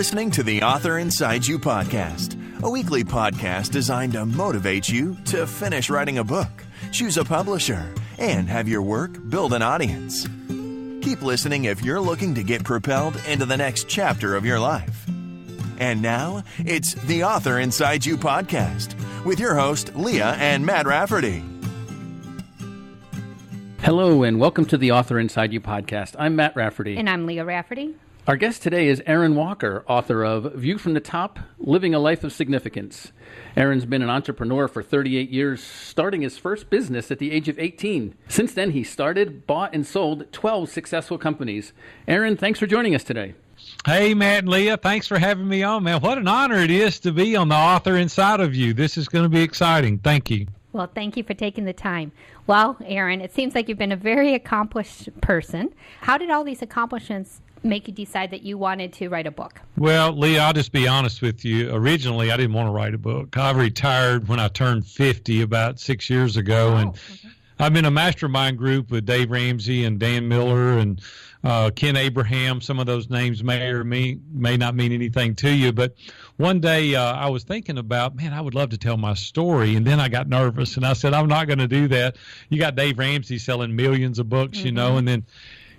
listening to the Author Inside You podcast, a weekly podcast designed to motivate you to finish writing a book, choose a publisher, and have your work build an audience. Keep listening if you're looking to get propelled into the next chapter of your life. And now, it's the Author Inside You podcast with your host, Leah and Matt Rafferty. Hello, and welcome to the Author Inside You podcast. I'm Matt Rafferty. And I'm Leah Rafferty. Our guest today is Aaron Walker, author of View from the Top, Living a Life of Significance. Aaron's been an entrepreneur for 38 years, starting his first business at the age of 18. Since then, he started, bought, and sold 12 successful companies. Aaron, thanks for joining us today. Hey, Matt and Leah, thanks for having me on, man. What an honor it is to be on the Author Inside of You. This is going to be exciting. Thank you. Well, thank you for taking the time. Well, Aaron, it seems like you've been a very accomplished person. How did all these accomplishments make you decide that you wanted to write a book? Well, Leah, I'll just be honest with you. Originally, I didn't want to write a book. I retired when I turned 50 about 6 years ago, and I'm in a mastermind group with Dave Ramsey and Dan Miller and Ken Abraham. Some of those names may or may not mean anything to you, but one day I was thinking about, man, I would love to tell my story, and then I got nervous, and I said, I'm not going to do that. You got Dave Ramsey selling millions of books, you know, and then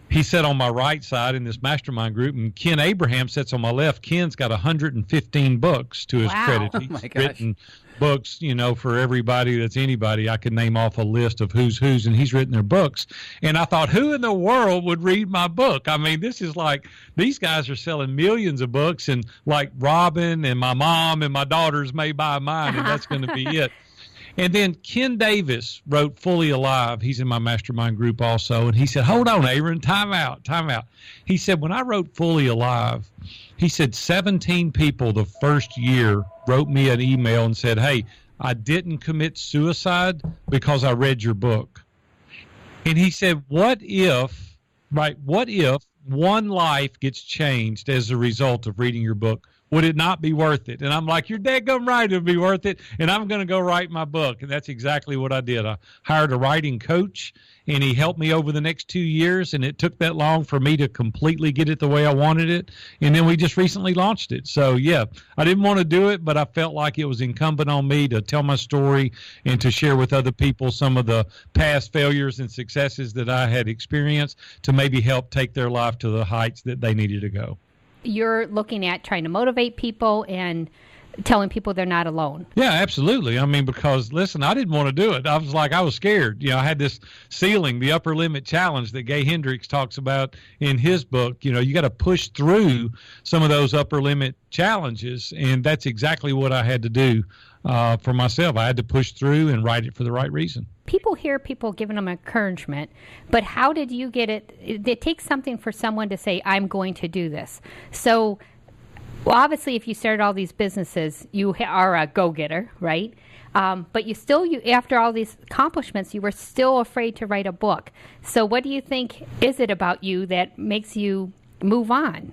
he sat on my right side in this mastermind group, and Ken Abraham sits on my left. Ken's got 115 books to his credit. He's written books, you know, for everybody that's anybody. I could name off a list of who's, and he's written their books. And I thought, who in the world would read my book? I mean, this is like, these guys are selling millions of books, and like Robin and my mom and my daughters may buy mine, and that's going to be it. And then Ken Davis wrote Fully Alive. He's in my mastermind group also. And he said, hold on, Aaron, time out. He said, when I wrote Fully Alive, he said 17 people the first year wrote me an email and said, hey, I didn't commit suicide because I read your book. And he said, what if one life gets changed as a result of reading your book? Would it not be worth it? And I'm like, you're dadgum right, it'll be worth it. And I'm going to go write my book. And that's exactly what I did. I hired a writing coach, and he helped me over the next 2 years. And it took that long for me to completely get it the way I wanted it. And then we just recently launched it. So, yeah, I didn't want to do it, but I felt like it was incumbent on me to tell my story and to share with other people some of the past failures and successes that I had experienced to maybe help take their life to the heights that they needed to go. You're looking at trying to motivate people and telling people they're not alone. Yeah, absolutely. I mean, because, listen, I didn't want to do it. I was scared. You know, I had this ceiling, the upper limit challenge that Gay Hendricks talks about in his book. You know, you got to push through some of those upper limit challenges, and that's exactly what I had to do for myself. I had to push through and write it for the right reason. People hear people giving them encouragement, but how did you get it? It takes something for someone to say, I'm going to do this. So, well, obviously, if you started all these businesses, you are a go-getter, right? But you after all these accomplishments, you were still afraid to write a book. So what do you think is it about you that makes you move on?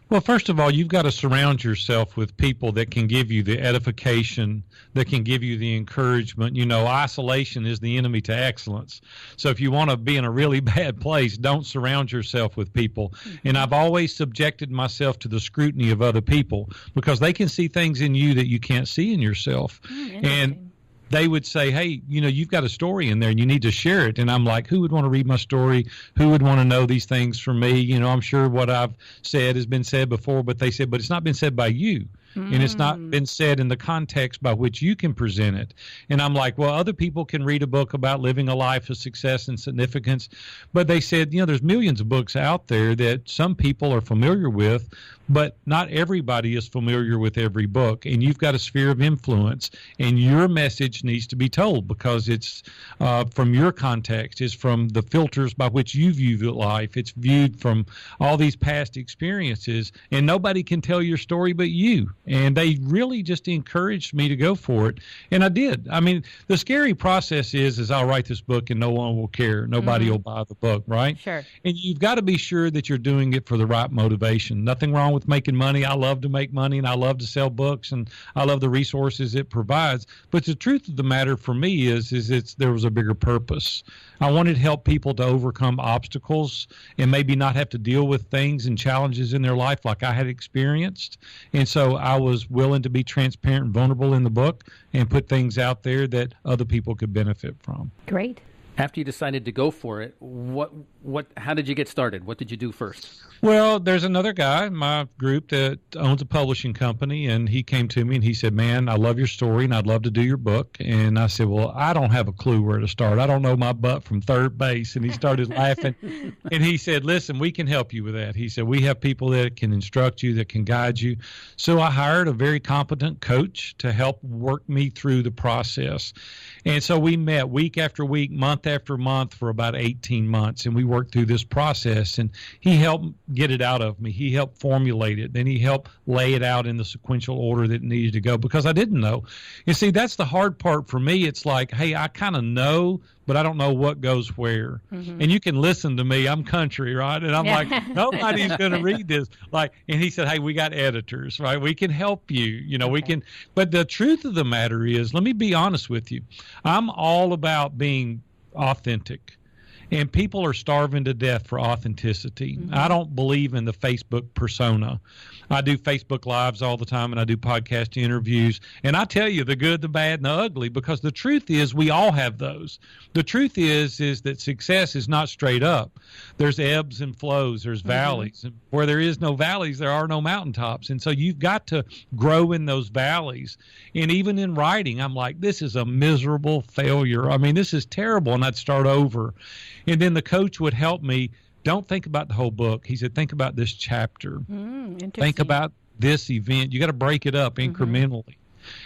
Well, first of all, you've got to surround yourself with people that can give you the edification, that can give you the encouragement. You know, isolation is the enemy to excellence. So if you want to be in a really bad place, don't surround yourself with people. Mm-hmm. And I've always subjected myself to the scrutiny of other people because they can see things in you that you can't see in yourself. And they would say, hey, you know, you've got a story in there and you need to share it. And I'm like, who would want to read my story? Who would want to know these things from me? You know, I'm sure what I've said has been said before, but they said, but it's not been said by you. And it's not been said in the context by which you can present it. And I'm like, well, other people can read a book about living a life of success and significance. But they said, you know, there's millions of books out there that some people are familiar with, but not everybody is familiar with every book. And you've got a sphere of influence, and your message needs to be told because it's from your context. It's from the filters by which you view life. It's viewed from all these past experiences, and nobody can tell your story but you. And they really just encouraged me to go for it. And I did. I mean, the scary process is I'll write this book and no one will care. Nobody will buy the book, right? Sure. And you've got to be sure that you're doing it for the right motivation. Nothing wrong wrong with making money. I love to make money, and I love to sell books, and I love the resources it provides. But the truth of the matter for me is there was a bigger purpose. I wanted to help people to overcome obstacles and maybe not have to deal with things and challenges in their life like I had experienced. And so I was willing to be transparent and vulnerable in the book and put things out there that other people could benefit from. Great. After you decided to go for it, how did you get started? What did you do first? Well, there's another guy in my group that owns a publishing company, and he came to me and he said, man, I love your story and I'd love to do your book. And I said, well, I don't have a clue where to start. I don't know my butt from third base. And he started laughing. And he said, listen, we can help you with that. He said, we have people that can instruct you, that can guide you. So I hired a very competent coach to help work me through the process. And so we met week after week, month after month for about 18 months. And we worked through this process, and he helped get it out of me. He helped formulate it. Then he helped lay it out in the sequential order that it needed to go, because I didn't know. You see, that's the hard part for me. It's like, hey, I kind of know, but I don't know what goes where. Mm-hmm. And you can listen to me. I'm country, right? And I'm like, nobody's going to read this. And he said, hey, we got editors, right? We can help you. We can. But the truth of the matter is, let me be honest with you. I'm all about being authentic. And people are starving to death for authenticity. Mm-hmm. I don't believe in the Facebook persona. I do Facebook Lives all the time, and I do podcast interviews. And I tell you the good, the bad, and the ugly, because the truth is we all have those. The truth is that success is not straight up. There's ebbs and flows. There's valleys. And where there is no valleys, there are no mountaintops. And so you've got to grow in those valleys. And even in writing, I'm like, this is a miserable failure. I mean, this is terrible. And I'd start over. And then the coach would help me. Don't think about the whole book. He said, think about this chapter. Think about this event. You got to break it up incrementally.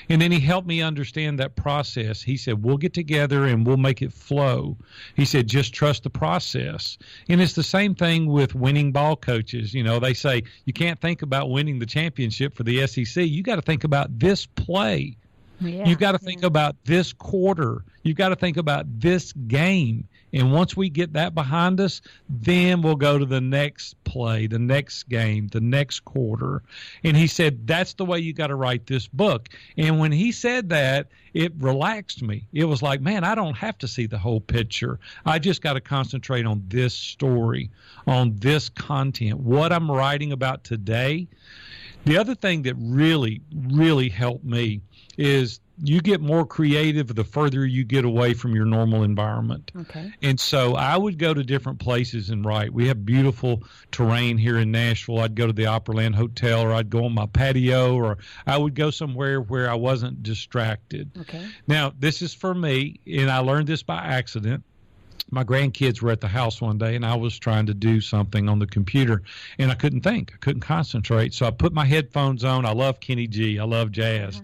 And then he helped me understand that process. He said, we'll get together and we'll make it flow. He said, just trust the process. And it's the same thing with winning ball coaches. They say you can't think about winning the championship for the SEC. You got to think about this play. Yeah, you've got to think about this quarter. You've got to think about this game. And once we get that behind us, then we'll go to the next play, the next game, the next quarter. And he said, that's the way you got to write this book. And when he said that, it relaxed me. It was like, man, I don't have to see the whole picture. I just got to concentrate on this story, on this content, what I'm writing about today. The other thing that really, really helped me is you get more creative the further you get away from your normal environment. Okay. And so I would go to different places and write. We have beautiful terrain here in Nashville. I'd go to the Opryland Hotel, or I'd go on my patio, or I would go somewhere where I wasn't distracted. Okay. Now, this is for me, and I learned this by accident. My grandkids were at the house one day, and I was trying to do something on the computer, and I couldn't think. I couldn't concentrate. So I put my headphones on. I love Kenny G. I love jazz.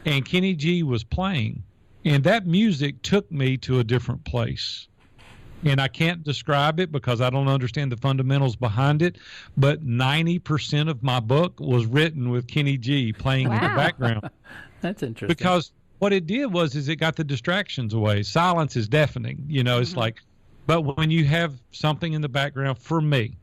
And Kenny G was playing, and that music took me to a different place. And I can't describe it because I don't understand the fundamentals behind it, but 90% of my book was written with Kenny G playing in the background. That's interesting. Because what it did was it got the distractions away. Silence is deafening. It's like, but when you have something in the background, for me,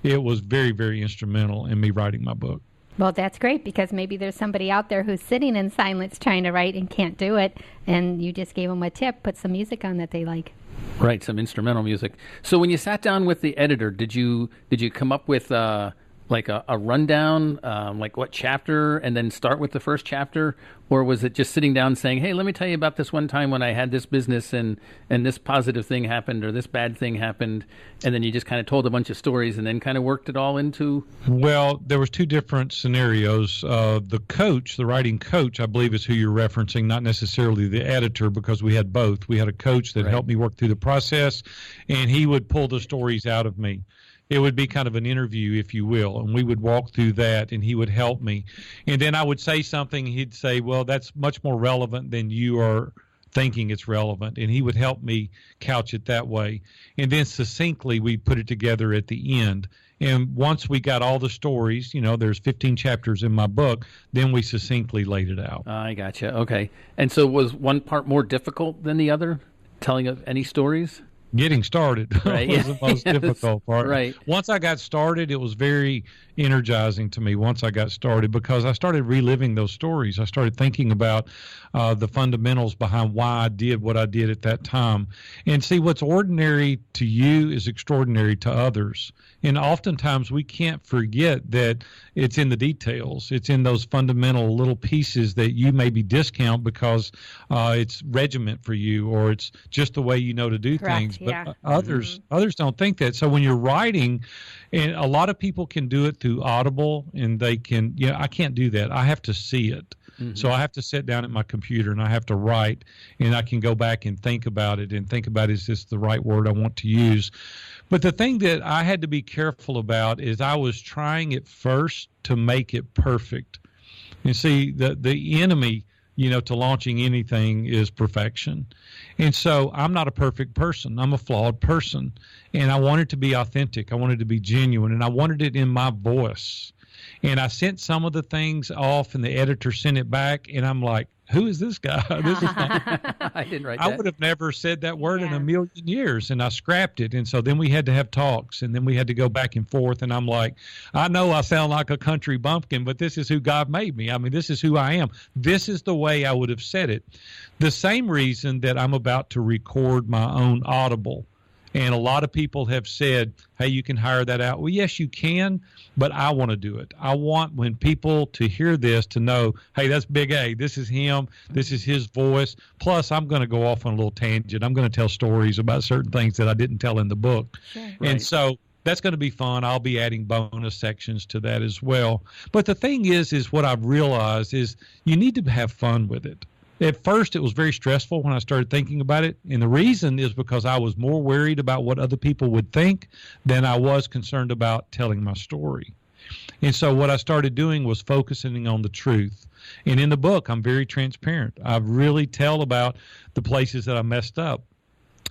it was very, very instrumental in me writing my book. Well, that's great, because maybe there's somebody out there who's sitting in silence trying to write and can't do it, and you just gave them a tip, put some music on that they like. Right, some instrumental music. So when you sat down with the editor, did you come up with like a rundown, like what chapter, and then start with the first chapter? Or was it just sitting down saying, hey, let me tell you about this one time when I had this business and this positive thing happened or this bad thing happened, and then you just kind of told a bunch of stories and then kind of worked it all into? Well, there was two different scenarios. The coach, the writing coach, I believe is who you're referencing, not necessarily the editor, because we had both. We had a coach that helped me work through the process, and he would pull the stories out of me. It would be kind of an interview, if you will, and we would walk through that, and he would help me. And then I would say something, he'd say, well, that's much more relevant than you are thinking it's relevant, and he would help me couch it that way. And then succinctly, we put it together at the end. And once we got all the stories, there's 15 chapters in my book, then we succinctly laid it out. I gotcha. Okay. And so was one part more difficult than the other, telling of any stories? getting started right. was the most difficult part. Right. Once I got started, it was very energizing to me once I got started, because I started reliving those stories. I started thinking about the fundamentals behind why I did what I did at that time. And see, what's ordinary to you is extraordinary to others. And oftentimes we can't forget that it's in the details. It's in those fundamental little pieces that you maybe discount because it's regiment for you, or it's just the way you know to do Correct, things. But yeah. others don't think that. So when you're writing, and a lot of people can do it through Audible, and they can, I can't do that. I have to see it. So I have to sit down at my computer and I have to write, and I can go back and think about it and think about, is this the right word I want to use? But the thing that I had to be careful about is I was trying at first to make it perfect. And see, the enemy, to launching anything is perfection. And so I'm not a perfect person. I'm a flawed person. And I wanted to be authentic. I wanted to be genuine, and I wanted it in my voice. And I sent some of the things off, and the editor sent it back, and I'm like, who is this guy? This is not, I didn't write that. I would have never said that word in a million years, and I scrapped it. And so then we had to have talks, and then we had to go back and forth. And I'm like, I know I sound like a country bumpkin, but this is who God made me. I mean, this is who I am. This is the way I would have said it. The same reason that I'm about to record my own Audible. And a lot of people have said, hey, you can hire that out. Well, yes, you can, but I want to do it. I want when people to hear this to know, hey, that's Big A. This is him. This is his voice. Plus, I'm going to go off on a little tangent. I'm going to tell stories about certain things that I didn't tell in the book. Sure. And Right. so that's going to be fun. I'll be adding bonus sections to that as well. But the thing is what I've realized is you need to have fun with it. At first, it was very stressful when I started thinking about it. And the reason is because I was more worried about what other people would think than I was concerned about telling my story. And so what I started doing was focusing on the truth. And in the book, I'm very transparent. I really tell about the places that I messed up.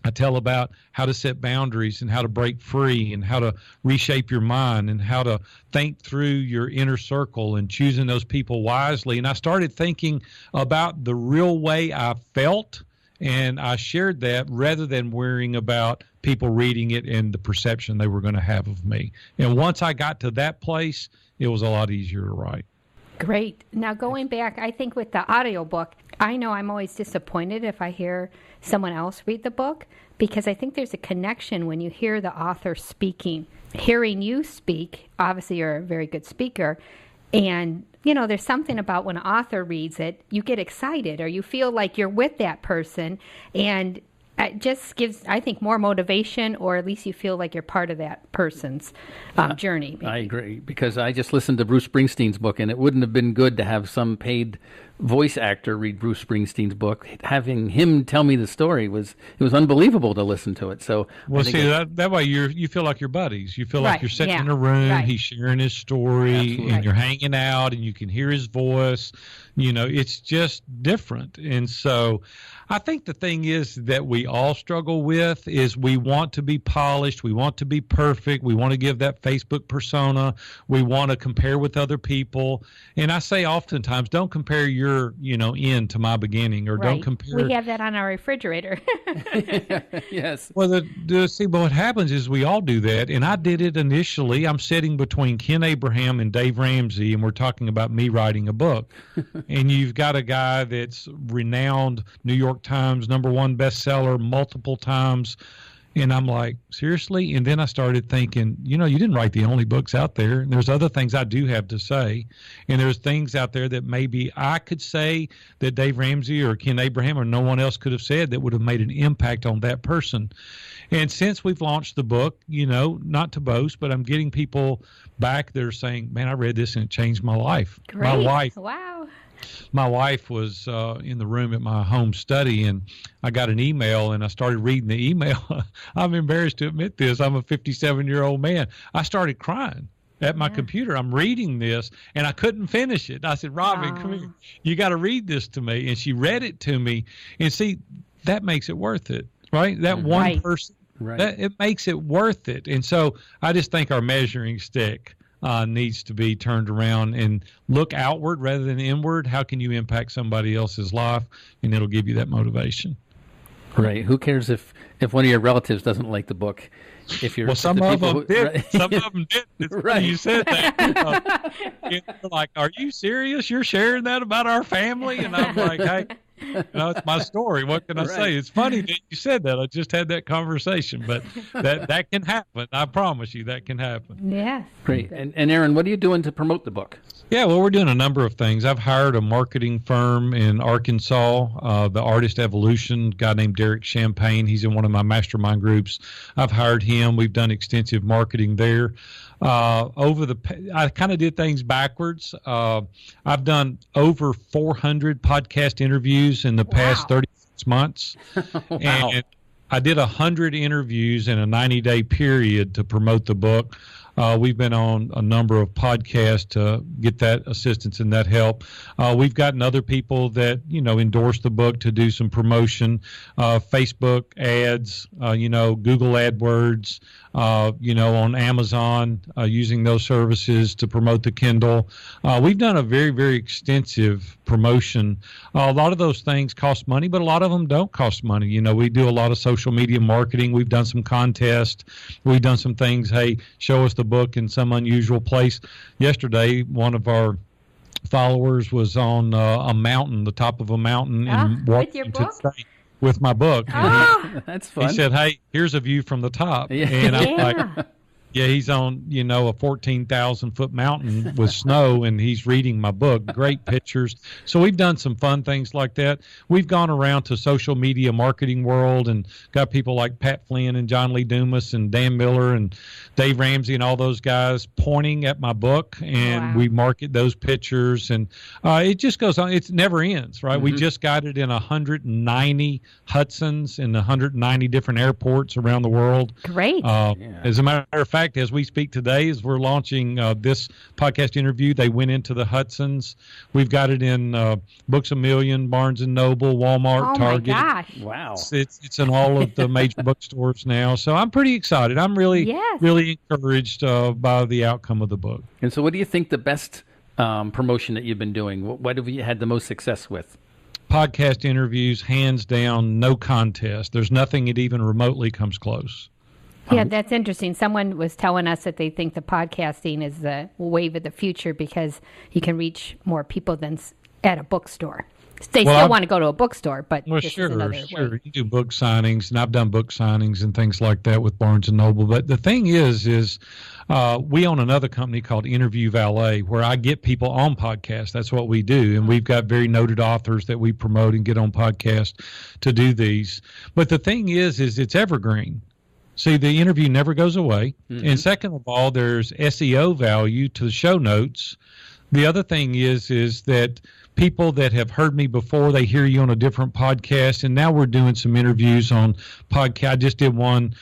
I tell about how to set boundaries and how to break free and how to reshape your mind and how to think through your inner circle and choosing those people wisely. And I started thinking about the real way I felt, and I shared that rather than worrying about people reading it and the perception they were going to have of me. And once I got to that place, it was a lot easier to write. Great. Now, going back, I think with the audiobook, I know I'm always disappointed if I hear someone else read the book, because I think there's a connection when you hear the author speaking. Hearing you speak, obviously you're a very good speaker, and there's something about when an author reads it, you get excited or you feel like you're with that person, and it just gives, I think, more motivation, or at least you feel like you're part of that person's journey. Maybe. I agree, because I just listened to Bruce Springsteen's book, and it wouldn't have been good to have some paid voice actor read Bruce Springsteen's book. Having him tell me the story was unbelievable to listen to it. So well, see, that way you feel like you're buddies. You feel like you're sitting in a room. Right. He's sharing his story, Absolutely. and you're hanging out, and you can hear his voice. It's just different. And so I think the thing is that we all struggle with is we want to be polished. We want to be perfect. We want to give that Facebook persona. We want to compare with other people. And I say oftentimes, don't compare your, end to my beginning, or don't compare. We have that on our refrigerator. Yes. Well, but what happens is we all do that, and I did it initially. I'm sitting between Ken Abraham and Dave Ramsey, and we're talking about me writing a book. And you've got a guy that's renowned New York Times #1 bestseller multiple times. And I'm like, seriously? And then I started thinking, you didn't write the only books out there. And there's other things I do have to say. And there's things out there that maybe I could say that Dave Ramsey or Ken Abraham or no one else could have said that would have made an impact on that person. And since we've launched the book, not to boast, but I'm getting people back that are saying, man, I read this and it changed my life. Great. My wife was in the room at my home study, and I got an email, and I started reading the email. I'm embarrassed to admit this. I'm a 57-year-old man. I started crying at my computer. I'm reading this, and I couldn't finish it. I said, Robin, come here. You got to read this to me. And she read it to me. And see, that makes it worth it, right? That one person, it makes it worth it. And so I just think our measuring stick needs to be turned around and look outward rather than inward. How can you impact somebody else's life? And it'll give you that motivation. Right. Who cares if one of your relatives doesn't like the book? If you're some of them did. Right. Some of them did. It's Right. funny you said that. They're like, "Are you serious? You're sharing that about our family?" And I'm like, "Hey, it's my story. What can I say?" It's funny that you said that. I just had that conversation, but that can happen. I promise you, that can happen. Yeah. Great. And Aaron, what are you doing to promote the book? Yeah, well, we're doing a number of things. I've hired a marketing firm in Arkansas, the Artist Evolution, guy named Derek Champagne. He's in one of my mastermind groups. I've hired him. We've done extensive marketing there. I kind of did things backwards. I've done over 400 podcast interviews in the past 36 months. Wow. And I did 100 interviews in a 90-day period to promote the book. We've been on a number of podcasts to get that assistance and that help. We've gotten other people that, endorse the book to do some promotion, Facebook ads, Google AdWords, on Amazon, using those services to promote the Kindle. We've done a very, very extensive promotion. A lot of those things cost money, but a lot of them don't cost money. We do a lot of social media marketing. We've done some contests. We've done some things. Hey, show us the book in some unusual place. Yesterday, one of our followers was on a mountain, the top of a mountain in Washington State with my book. That's fun. He said, "Hey, here's a view from the top." Yeah. And I'm like, yeah, he's on, a 14,000-foot mountain with snow, and he's reading my book. Great pictures. So we've done some fun things like that. We've gone around to social media marketing world and got people like Pat Flynn and John Lee Dumas and Dan Miller and Dave Ramsey and all those guys pointing at my book, and we market those pictures. And it just goes on. It never ends, right? Mm-hmm. We just got it in 190 Hudsons in 190 different airports around the world. Great. As a matter of fact, as we speak today, as we're launching this podcast interview, they went into the Hudsons. We've got it in Books A Million, Barnes & Noble, Walmart, Target. Oh, my gosh. Wow. It's in all of the major bookstores now. So I'm pretty excited. I'm really encouraged by the outcome of the book. And so what do you think the best promotion that you've been doing? What have you had the most success with? Podcast interviews, hands down, no contest. There's nothing that even remotely comes close. Yeah, that's interesting. Someone was telling us that they think the podcasting is the wave of the future because you can reach more people than at a bookstore. They still want to go to a bookstore, but this is another way. You do book signings, and I've done book signings and things like that with Barnes & Noble. But the thing is we own another company called Interview Valet, where I get people on podcasts. That's what we do. And we've got very noted authors that we promote and get on podcasts to do these. But the thing is it's evergreen. See, the interview never goes away. Mm-hmm. And second of all, there's SEO value to the show notes. The other thing is that people that have heard me before, they hear you on a different podcast. And now we're doing some interviews on podcast. I just did one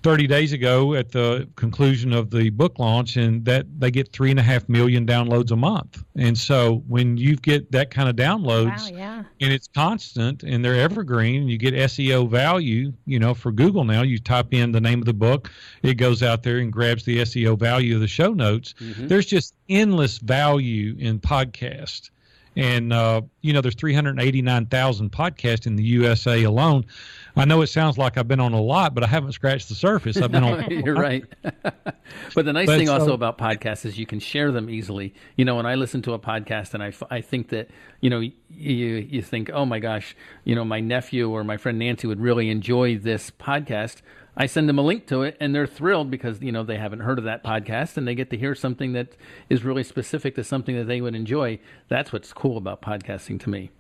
30 days ago at the conclusion of the book launch, and that they get 3.5 million downloads a month. And so when you get that kind of downloads, and it's constant and they're evergreen, and you get SEO value, for Google now, you type in the name of the book, it goes out there and grabs the SEO value of the show notes. Mm-hmm. There's just endless value in podcast. And, there's 389,000 podcasts in the USA alone. I know it sounds like I've been on a lot, but I haven't scratched the surface. I've been on. You're right. But the nice thing also about podcasts is you can share them easily. When I listen to a podcast and I think that, you think, oh my gosh, my nephew or my friend Nancy would really enjoy this podcast. I send them a link to it, and they're thrilled because, they haven't heard of that podcast, and they get to hear something that is really specific to something that they would enjoy. That's what's cool about podcasting to me.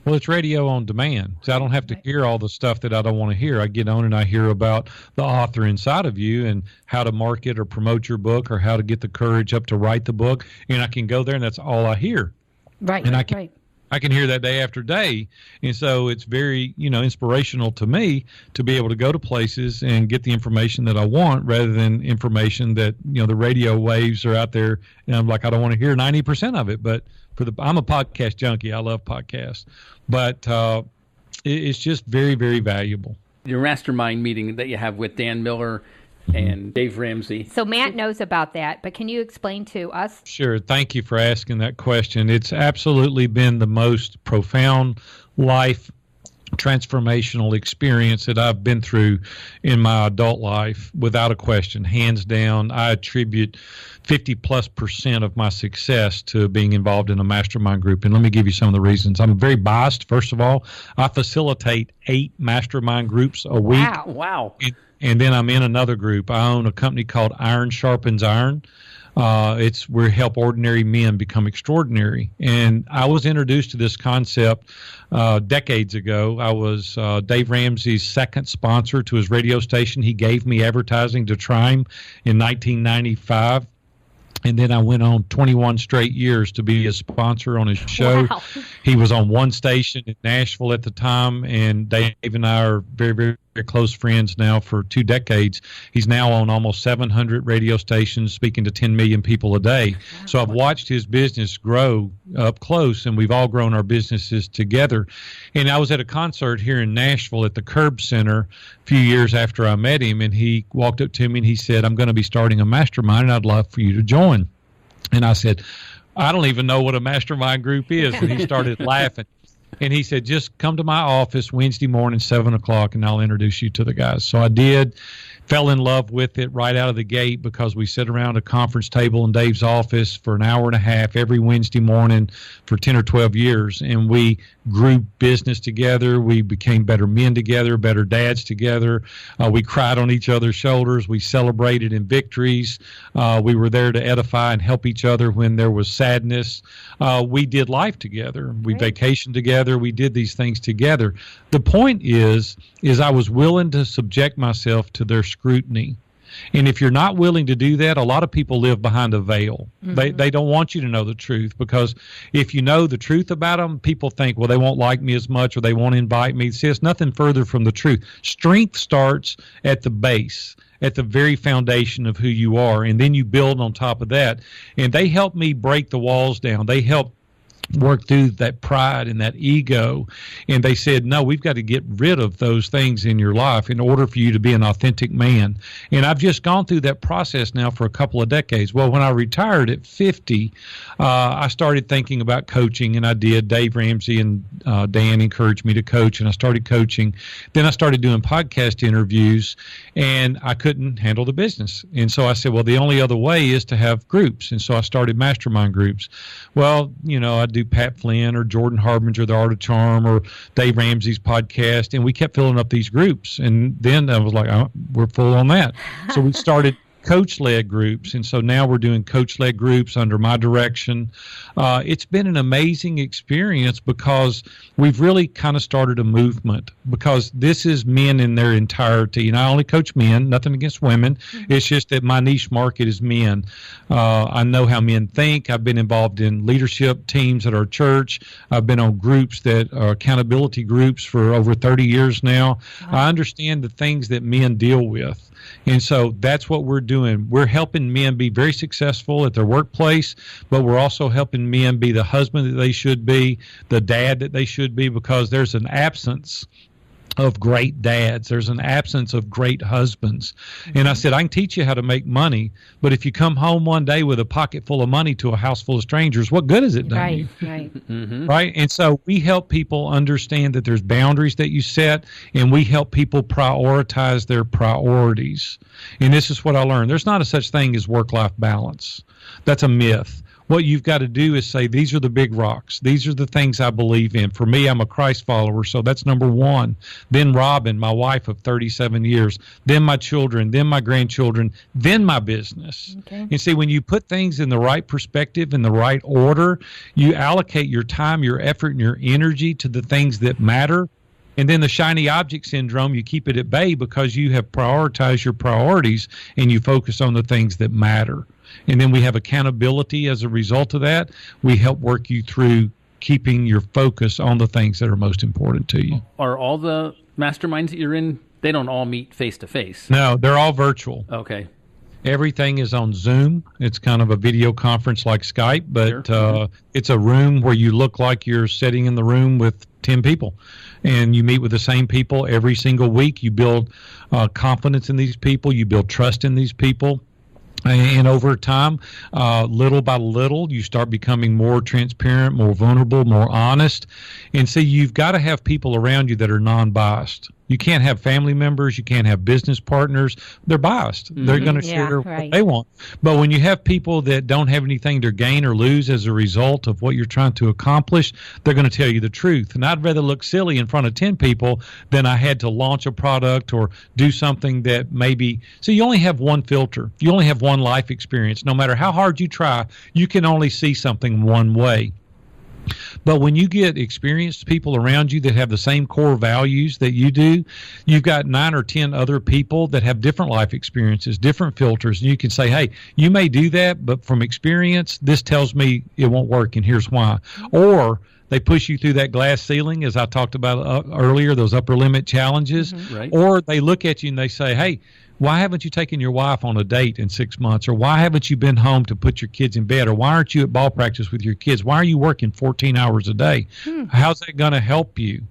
Well, it's radio on demand, so I don't have to hear all the stuff that I don't want to hear. I get on and I hear about the author inside of you and how to market or promote your book or how to get the courage up to write the book, and I can go there, and that's all I hear. Right, and I can hear that day after day. And so it's very, inspirational to me to be able to go to places and get the information that I want rather than information that, the radio waves are out there. And I'm like, I don't want to hear 90% of it. But I'm a podcast junkie. I love podcasts. But it's just very, very valuable. Your mastermind meeting that you have with Dan Miller and Dave Ramsey. So Matt knows about that, but can you explain to us? Sure. Thank you for asking that question. It's absolutely been the most profound life transformational experience that I've been through in my adult life, without a question, hands down. I attribute 50+% of my success to being involved in a mastermind group. And let me give you some of the reasons. I'm very biased. First of all, I facilitate 8 mastermind groups a week. Wow. And then I'm in another group. I own a company called Iron Sharpens Iron. We help ordinary men become extraordinary. And I was introduced to this concept decades ago. I was Dave Ramsey's second sponsor to his radio station. He gave me advertising to try him in 1995. And then I went on 21 straight years to be a sponsor on his show. Wow. He was on one station in Nashville at the time, and Dave and I are very, very, very close friends now for 2 decades. He's now on almost 700 radio stations, speaking to 10 million people a day. Wow. So I've watched his business grow up close, and we've all grown our businesses together. And I was at a concert here in Nashville at the Curb Center a few years after I met him, and he walked up to me and he said, "I'm going to be starting a mastermind, and I'd love for you to join." And I said, "I don't even know what a mastermind group is." And he started laughing. And he said, "Just come to my office Wednesday morning, 7 o'clock, and I'll introduce you to the guys." So I did. Fell in love with it right out of the gate, because we sit around a conference table in Dave's office for an hour and a half every Wednesday morning for 10 or 12 years. And we grew business together. We became better men together, better dads together. We cried on each other's shoulders. We celebrated in victories. We were there to edify and help each other when there was sadness. We did life together. We vacationed together. We did these things together. The point is I was willing to subject myself to their scrutiny. And if you're not willing to do that, a lot of people live behind a veil. Mm-hmm. They don't want you to know the truth, because if you know the truth about them, people think, well, they won't like me as much, or they won't invite me. See, it's nothing further from the truth. Strength starts at the base, at the very foundation of who you are, and then you build on top of that. And they help me break the walls down. They help work through that pride and that ego. And they said, no, we've got to get rid of those things in your life in order for you to be an authentic man. And I've just gone through that process now for a couple of decades. Well, when I retired at 50, I started thinking about coaching, and I did. Dave Ramsey and Dan encouraged me to coach, and I started coaching. Then I started doing podcast interviews, and I couldn't handle the business. And so I said, well, the only other way is to have groups. And so I started mastermind groups. Well, I do Pat Flynn or Jordan Harbinger, The Art of Charm, or Dave Ramsey's podcast, and we kept filling up these groups. And then I was like, oh, we're full on that. So we started coach-led groups, and so now we're doing coach-led groups under my direction. It's been an amazing experience, because we've really kind of started a movement, because this is men in their entirety. And I only coach men, nothing against women. Mm-hmm. It's just that my niche market is men. I know how men think. I've been involved in leadership teams at our church. I've been on groups that are accountability groups for over 30 years now. Wow. I understand the things that men deal with. And so that's what we're doing. We're helping men be very successful at their workplace, but we're also helping men be the husband that they should be, the dad that they should be, because there's an absence of great dads. There's an absence of great husbands. And I said, I can teach you how to make money, but if you come home one day with a pocket full of money to a house full of strangers, what good is it done you? Right. Mm-hmm. Right? And so we help people understand that there's boundaries that you set, and we help people prioritize their priorities. And this is what I learned. There's not a such thing as work-life balance. That's a myth. What you've got to do is say, these are the big rocks. These are the things I believe in. For me, I'm a Christ follower, so that's number one. Then Robin, my wife of 37 years. Then my children. Then my grandchildren. Then my business. Okay. And see, when you put things in the right perspective, in the right order, you allocate your time, your effort, and your energy to the things that matter. And then the shiny object syndrome, you keep it at bay, because you have prioritized your priorities and you focus on the things that matter. And then we have accountability as a result of that. We help work you through keeping your focus on the things that are most important to you. Are all the masterminds that you're in, they don't all meet face-to-face? No, they're all virtual. Okay. Everything is on Zoom. It's kind of a video conference like Skype, but Sure. It's a room where you look like you're sitting in the room with 10 people. And you meet with the same people every single week. You build confidence in these people. You build trust in these people. And over time, little by little, you start becoming more transparent, more vulnerable, more honest. And so you've got to have people around you that are non-biased. You can't have family members. You can't have business partners. They're biased. Mm-hmm. They're going to share what they want. But when you have people that don't have anything to gain or lose as a result of what you're trying to accomplish, they're going to tell you the truth. And I'd rather look silly in front of 10 people than I had to launch a product or do something that maybe. So you only have one filter. You only have one life experience. No matter how hard you try, you can only see something one way. But when you get experienced people around you that have the same core values that you do, you've got 9 or 10 other people that have different life experiences, different filters, and you can say, hey, you may do that, but from experience, this tells me it won't work, and here's why. Or they push you through that glass ceiling, as I talked about earlier, those upper limit challenges. Mm-hmm. Right. Or they look at you and they say, hey, why haven't you taken your wife on a date in 6 months? Or why haven't you been home to put your kids in bed? Or why aren't you at ball practice with your kids? Why are you working 14 hours a day? How's that going to help you?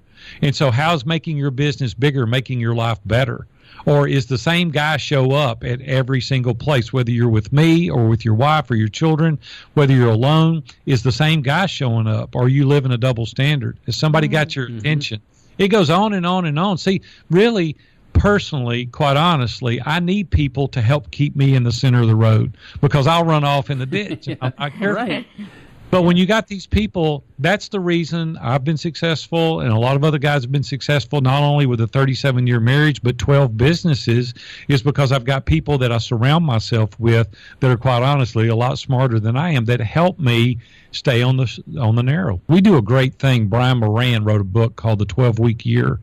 And so how's making your business bigger, making your life better? Or is the same guy show up at every single place, whether you're with me or with your wife or your children, whether you're alone, is the same guy showing up? Or are you living a double standard? Has somebody got your attention? It goes on and on and on. See, really, personally, quite honestly, I need people to help keep me in the center of the road because I'll run off in the ditch. I'm not careful. Right. But when you got these people, that's the reason I've been successful, and a lot of other guys have been successful, not only with a 37-year marriage, but 12 businesses, is because I've got people that I surround myself with that are, quite honestly, a lot smarter than I am, that help me stay on the narrow. We do a great thing. Brian Moran wrote a book called The 12-Week Year.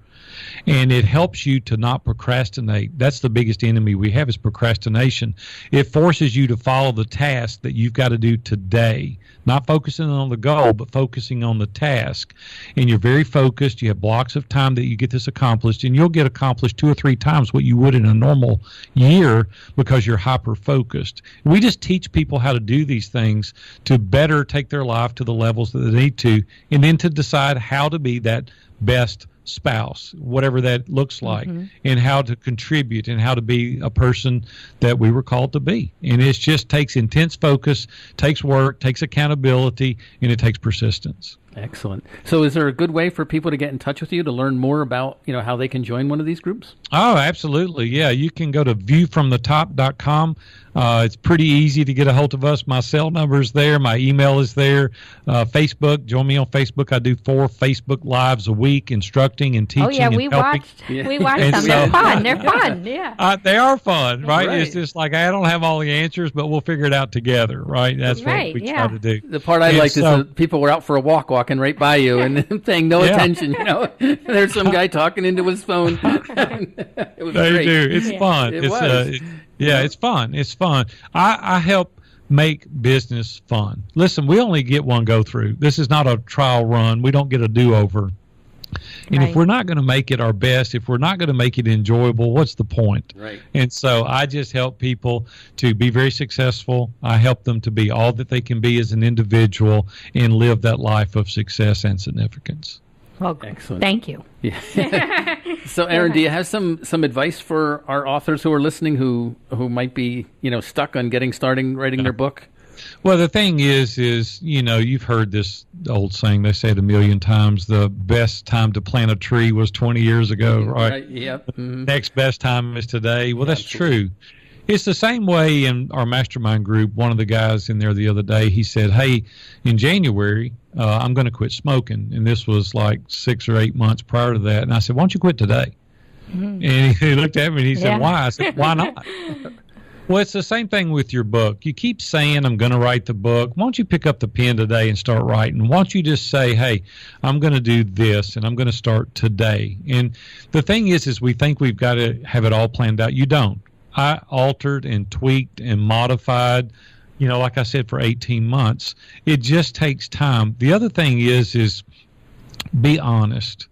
And it helps you to not procrastinate. That's the biggest enemy we have, is procrastination. It forces you to follow the task that you've got to do today, not focusing on the goal, but focusing on the task. And you're very focused. You have blocks of time that you get this accomplished, and you'll get accomplished 2 or 3 times what you would in a normal year because you're hyper-focused. We just teach people how to do these things to better take their life to the levels that they need to, and then to decide how to be that best spouse, whatever that looks like, and how to contribute and how to be a person that we were called to be. And it just takes intense focus, takes work, takes accountability, and it takes persistence. Excellent. So is there a good way for people to get in touch with you to learn more about, how they can join one of these groups? Oh, absolutely. Yeah, you can go to viewfromthetop.com. It's pretty easy to get a hold of us. My cell number is there. My email is there. Facebook, join me on Facebook. I do 4 Facebook Lives a week, instructing and teaching. Oh, yeah, we watched them. They're fun. They're fun, yeah. They are fun, right? It's just like, I don't have all the answers, but we'll figure it out together, right? That's what we try to do. The part I liked is that people were out for a walking right by you and paying no attention. There's some guy talking into his phone. It was great. Do. It's fun. It was. It's fun. It's fun. I help make business fun. Listen, we only get one go through. This is not a trial run. We don't get a do-over. And if we're not going to make it our best, if we're not going to make it enjoyable, what's the point? Right. And so I just help people to be very successful. I help them to be all that they can be as an individual and live that life of success and significance. Well, excellent. Thank you. Yeah. So, Aaron, do you have some advice for our authors who are listening who might be, stuck on getting started writing their book? Well, the thing is, you've heard this old saying, they say it a million times, the best time to plant a tree was 20 years ago, right? Yep. Mm-hmm. Next best time is today. Well, that's true. It's the same way in our mastermind group. One of the guys in there the other day, he said, hey, in January, I'm going to quit smoking. And this was like 6 or 8 months prior to that. And I said, why don't you quit today? Mm-hmm. And he looked at me and he said, why? I said, why not? Well, it's the same thing with your book. You keep saying, I'm going to write the book. Why don't you pick up the pen today and start writing? Why don't you just say, hey, I'm going to do this, and I'm going to start today? And the thing is we think we've got to have it all planned out. You don't. I altered and tweaked and modified, like I said, for 18 months. It just takes time. The other thing is be honest.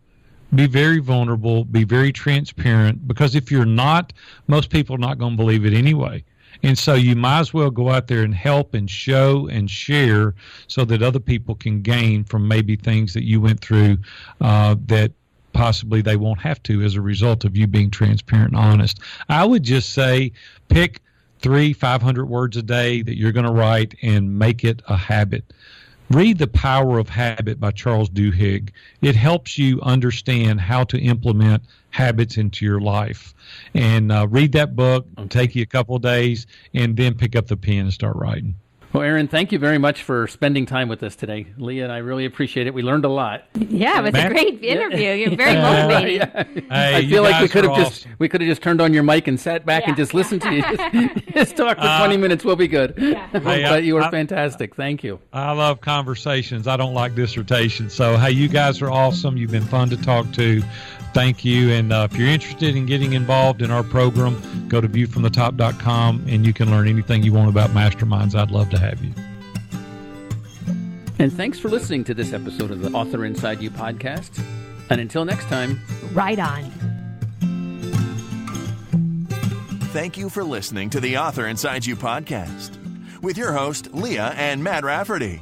Be very vulnerable, be very transparent, because if you're not, most people are not going to believe it anyway. And so you might as well go out there and help and show and share so that other people can gain from maybe things that you went through that possibly they won't have to as a result of you being transparent and honest. I would just say pick 500 words a day that you're going to write and make it a habit. Read The Power of Habit by Charles Duhigg. It helps you understand how to implement habits into your life. And read that book. It'll take you a couple of days, and then pick up the pen and start writing. Well, Aaron, thank you very much for spending time with us today. Leah and I really appreciate it. We learned a lot. Yeah, it was a great interview. You're very motivating. Hey, I feel like we could have just turned on your mic and sat back and just listened to you. Just talk for 20 minutes. We'll be good. Yeah. But you were fantastic. Thank you. I love conversations. I don't like dissertations. So, hey, you guys are awesome. You've been fun to talk to. Thank you. And if you're interested in getting involved in our program, go to viewfromthetop.com and you can learn anything you want about masterminds. I'd love to have you. And thanks for listening to this episode of the Author Inside You podcast. And until next time, right on. Thank you for listening to the Author Inside You podcast with your host, Leah and Matt Rafferty.